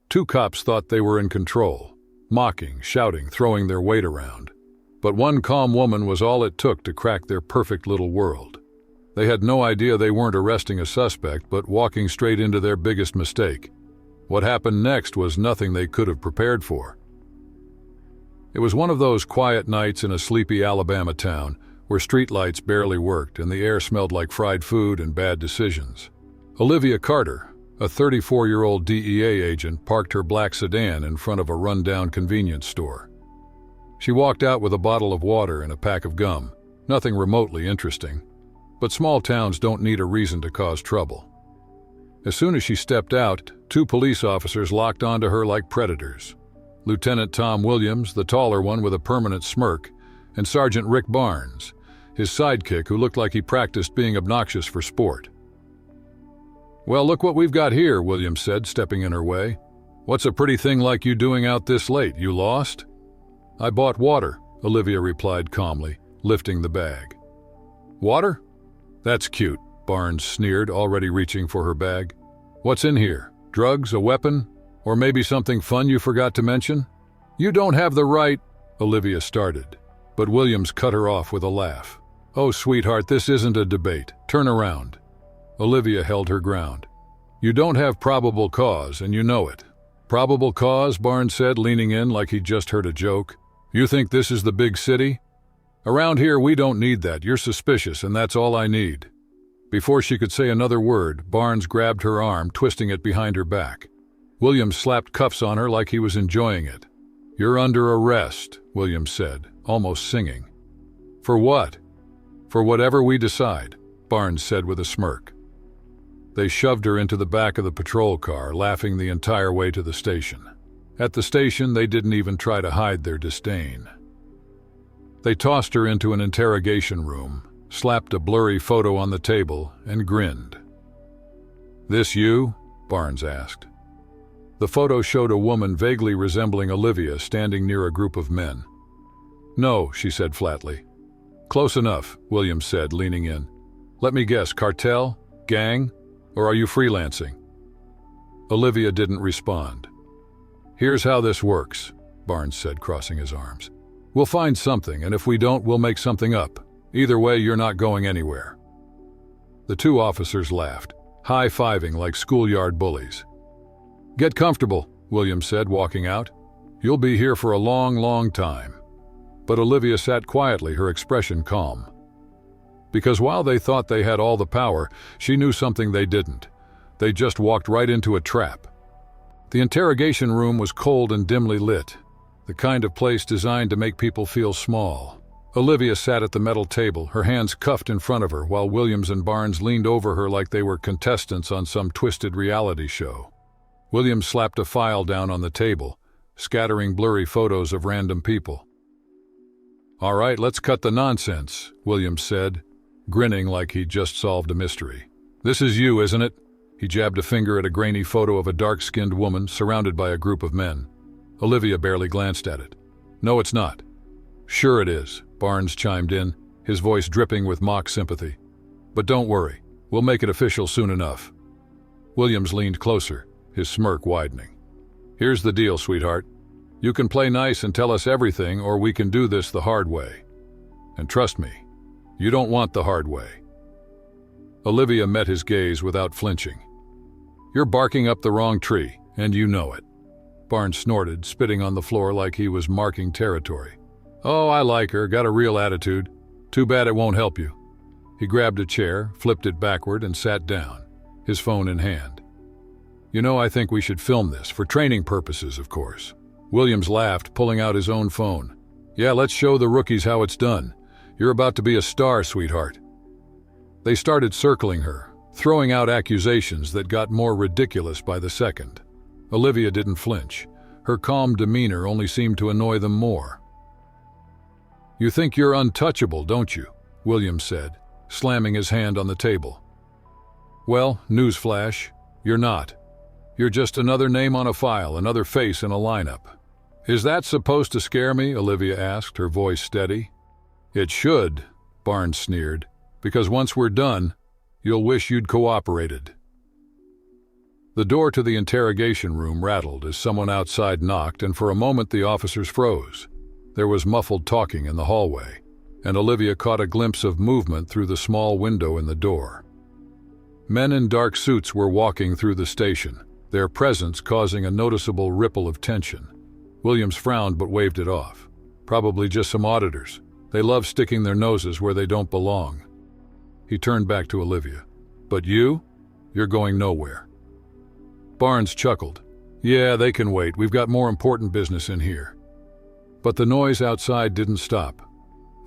Two cops thought they were in control, mocking, shouting, throwing their weight around. But one calm woman was all it took to crack their perfect little world. They had no idea they weren't arresting a suspect, but walking straight into their biggest mistake. What happened next was nothing they could have prepared for. It was one of those quiet nights in a sleepy Alabama town where streetlights barely worked and the air smelled like fried food and bad decisions. Olivia Carter, a 34-year-old DEA agent, parked her black sedan in front of a run-down convenience store. She walked out with a bottle of water and a pack of gum, nothing remotely interesting. But small towns don't need a reason to cause trouble. As soon as she stepped out, two police officers locked onto her like predators. Lieutenant Tom Williams, the taller one with a permanent smirk, and Sergeant Rick Barnes, his sidekick who looked like he practiced being obnoxious for sport. "Well, look what we've got here," Williams said, stepping in her way. "What's a pretty thing like you doing out this late? You lost?" "I bought water," Olivia replied calmly, lifting the bag. "Water? That's cute," Barnes sneered, already reaching for her bag. "What's in here? Drugs, a weapon? Or maybe something fun you forgot to mention?" "You don't have the right," Olivia started, but Williams cut her off with a laugh. "Oh, sweetheart, this isn't a debate. Turn around." Olivia held her ground. "You don't have probable cause, and you know it." "Probable cause?" Barnes said, leaning in like he'd just heard a joke. "You think this is the big city? Around here, we don't need that. You're suspicious, and that's all I need." Before she could say another word, Barnes grabbed her arm, twisting it behind her back. Williams slapped cuffs on her like he was enjoying it. "You're under arrest," Williams said, almost singing. "For what?" "For whatever we decide," Barnes said with a smirk. They shoved her into the back of the patrol car, laughing the entire way to the station. At the station, they didn't even try to hide their disdain. They tossed her into an interrogation room, slapped a blurry photo on the table, and grinned. "This you?" Barnes asked. The photo showed a woman vaguely resembling Olivia standing near a group of men. "No," she said flatly. "Close enough," Williams said, leaning in. "Let me guess, cartel? Gang? Or are you freelancing?" Olivia didn't respond. "Here's how this works," Barnes said, crossing his arms. "We'll find something, and if we don't, we'll make something up. Either way, you're not going anywhere." The two officers laughed, high-fiving like schoolyard bullies. "Get comfortable," Williams said, walking out. "You'll be here for a long, long time." But Olivia sat quietly, her expression calm. Because while they thought they had all the power, she knew something they didn't. They just walked right into a trap. The interrogation room was cold and dimly lit, the kind of place designed to make people feel small. Olivia sat at the metal table, her hands cuffed in front of her, while Williams and Barnes leaned over her like they were contestants on some twisted reality show. Williams slapped a file down on the table, scattering blurry photos of random people. "All right, let's cut the nonsense," Williams said, grinning like he'd just solved a mystery. "This is you, isn't it?" He jabbed a finger at a grainy photo of a dark-skinned woman surrounded by a group of men. Olivia barely glanced at it. "No, it's not." "Sure it is," Barnes chimed in, his voice dripping with mock sympathy. "But don't worry, we'll make it official soon enough." Williams leaned closer, his smirk widening. "Here's the deal, sweetheart. You can play nice and tell us everything, or we can do this the hard way. And trust me, you don't want the hard way." Olivia met his gaze without flinching. "You're barking up the wrong tree, and you know it." Barnes snorted, spitting on the floor like he was marking territory. "Oh, I like her, got a real attitude. Too bad it won't help you." He grabbed a chair, flipped it backward, and sat down, his phone in hand. "You know, I think we should film this, for training purposes, of course." Williams laughed, pulling out his own phone. "Yeah, let's show the rookies how it's done. You're about to be a star, sweetheart." They started circling her, throwing out accusations that got more ridiculous by the second. Olivia didn't flinch. Her calm demeanor only seemed to annoy them more. "You think you're untouchable, don't you?" Williams said, slamming his hand on the table. "Well, newsflash, you're not. You're just another name on a file, another face in a lineup." "Is that supposed to scare me?" Olivia asked, her voice steady. "It should," Barnes sneered, "because once we're done, you'll wish you'd cooperated." The door to the interrogation room rattled as someone outside knocked, and for a moment the officers froze. There was muffled talking in the hallway, and Olivia caught a glimpse of movement through the small window in the door. Men in dark suits were walking through the station, their presence causing a noticeable ripple of tension. Williams frowned but waved it off. Probably just some auditors. They love sticking their noses where they don't belong. He turned back to Olivia. But you? You're going nowhere. Barnes chuckled. Yeah, they can wait. We've got more important business in here. But the noise outside didn't stop.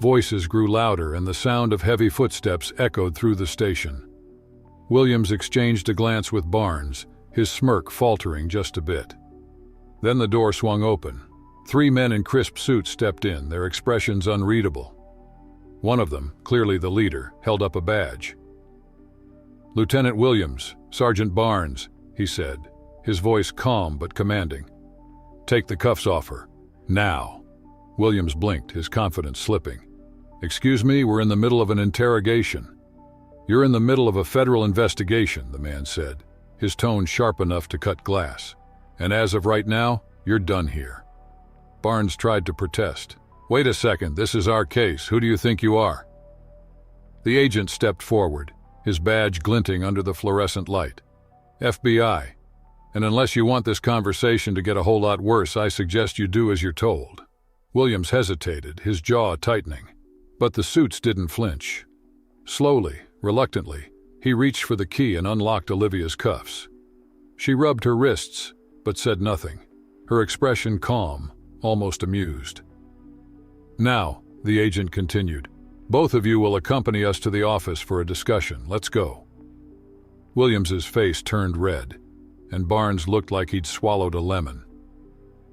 Voices grew louder and the sound of heavy footsteps echoed through the station. Williams exchanged a glance with Barnes, his smirk faltering just a bit. Then the door swung open. 3 men in crisp suits stepped in, their expressions unreadable. One of them, clearly the leader, held up a badge. "Lieutenant Williams, Sergeant Barnes," he said, his voice calm but commanding. "Take the cuffs off her. Now." Williams blinked, his confidence slipping. "Excuse me, we're in the middle of an interrogation." "You're in the middle of a federal investigation," the man said, his tone sharp enough to cut glass. "And as of right now, you're done here." Barnes tried to protest. "Wait a second, this is our case. Who do you think you are?" The agent stepped forward, his badge glinting under the fluorescent light. "FBI. And unless you want this conversation to get a whole lot worse, I suggest you do as you're told." Williams hesitated, his jaw tightening. But the suits didn't flinch. Slowly, reluctantly, he reached for the key and unlocked Olivia's cuffs. She rubbed her wrists, but said nothing, her expression calm, almost amused. "Now," the agent continued, "both of you will accompany us to the office for a discussion. Let's go." Williams's face turned red, and Barnes looked like he'd swallowed a lemon.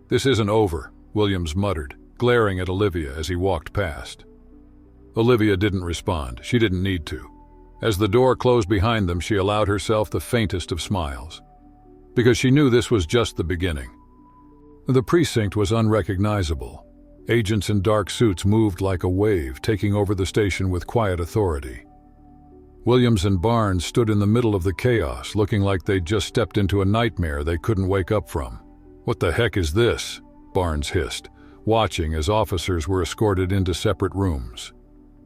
"This isn't over," Williams muttered, glaring at Olivia as he walked past. Olivia didn't respond. She didn't need to. As the door closed behind them, she allowed herself the faintest of smiles, because she knew this was just the beginning. The precinct was unrecognizable. Agents in dark suits moved like a wave, taking over the station with quiet authority. Williams and Barnes stood in the middle of the chaos, looking like they'd just stepped into a nightmare they couldn't wake up from. "What the heck is this?" Barnes hissed, watching as officers were escorted into separate rooms.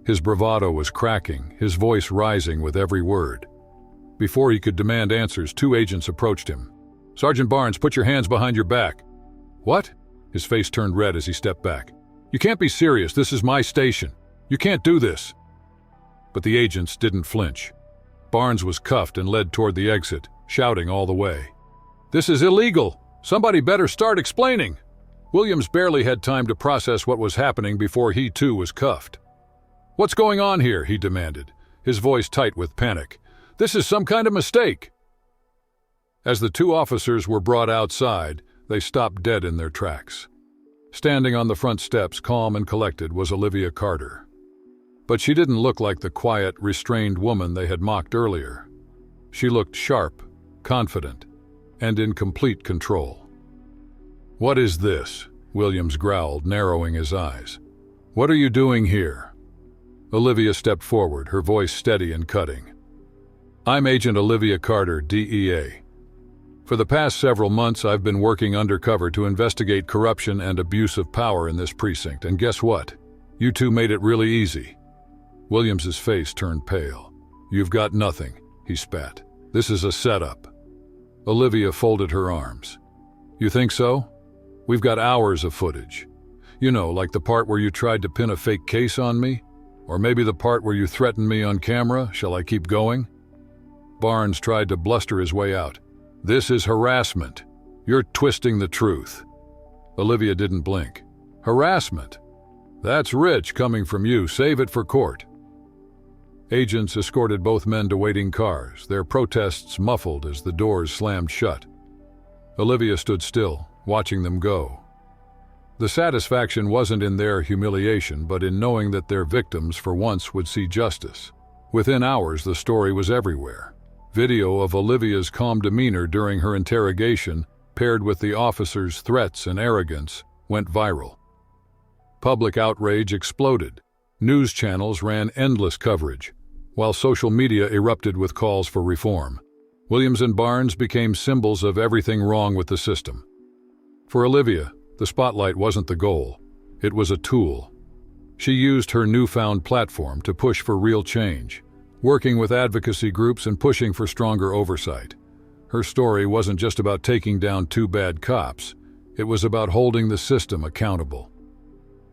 His bravado was cracking, his voice rising with every word. Before he could demand answers, 2 agents approached him. "Sergeant Barnes, put your hands behind your back." "What?" His face turned red as he stepped back. "You can't be serious. This is my station. You can't do this." But the agents didn't flinch. Barnes was cuffed and led toward the exit, shouting all the way, "This is illegal! Somebody better start explaining!" Williams barely had time to process what was happening before he too was cuffed. "What's going on here?" he demanded, his voice tight with panic. "This is some kind of mistake." As the 2 officers were brought outside, they stopped dead in their tracks. Standing on the front steps, calm and collected, was Olivia Carter. But she didn't look like the quiet, restrained woman they had mocked earlier. She looked sharp, confident, and in complete control. "What is this?" Williams growled, narrowing his eyes. "What are you doing here?" Olivia stepped forward, her voice steady and cutting. "I'm Agent Olivia Carter, DEA. For the past several months, I've been working undercover to investigate corruption and abuse of power in this precinct, and guess what? You two made it really easy." Williams's face turned pale. "You've got nothing," he spat. "This is a setup." Olivia folded her arms. "You think so? We've got hours of footage. You know, like the part where you tried to pin a fake case on me? Or maybe the part where you threatened me on camera. Shall I keep going?" Barnes tried to bluster his way out. "This is harassment. You're twisting the truth." Olivia didn't blink. "Harassment? That's rich coming from you. Save it for court." Agents escorted both men to waiting cars, their protests muffled as the doors slammed shut. Olivia stood still, watching them go. The satisfaction wasn't in their humiliation, but in knowing that their victims for once would see justice. Within hours, the story was everywhere. Video of Olivia's calm demeanor during her interrogation, paired with the officers' threats and arrogance, went viral. Public outrage exploded. News channels ran endless coverage, while social media erupted with calls for reform. Williams and Barnes became symbols of everything wrong with the system. For Olivia, the spotlight wasn't the goal. It was a tool. She used her newfound platform to push for real change, working with advocacy groups and pushing for stronger oversight. Her story wasn't just about taking down two bad cops. It was about holding the system accountable.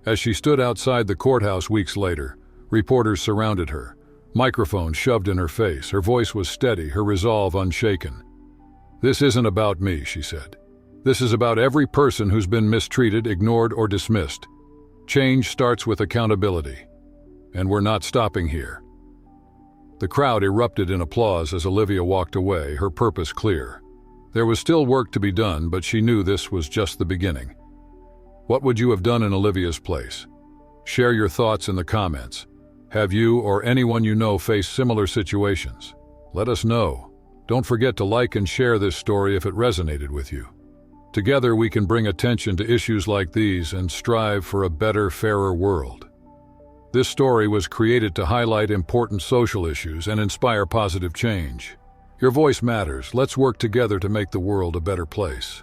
As she stood outside the courthouse weeks later, reporters surrounded her, microphones shoved in her face. Her voice was steady, her resolve unshaken. "This isn't about me," she said. "This is about every person who's been mistreated, ignored, or dismissed. Change starts with accountability. And we're not stopping here." The crowd erupted in applause as Olivia walked away, her purpose clear. There was still work to be done, but she knew this was just the beginning. What would you have done in Olivia's place? Share your thoughts in the comments. Have you or anyone you know faced similar situations? Let us know. Don't forget to like and share this story if it resonated with you. Together we can bring attention to issues like these and strive for a better, fairer world. This story was created to highlight important social issues and inspire positive change. Your voice matters. Let's work together to make the world a better place.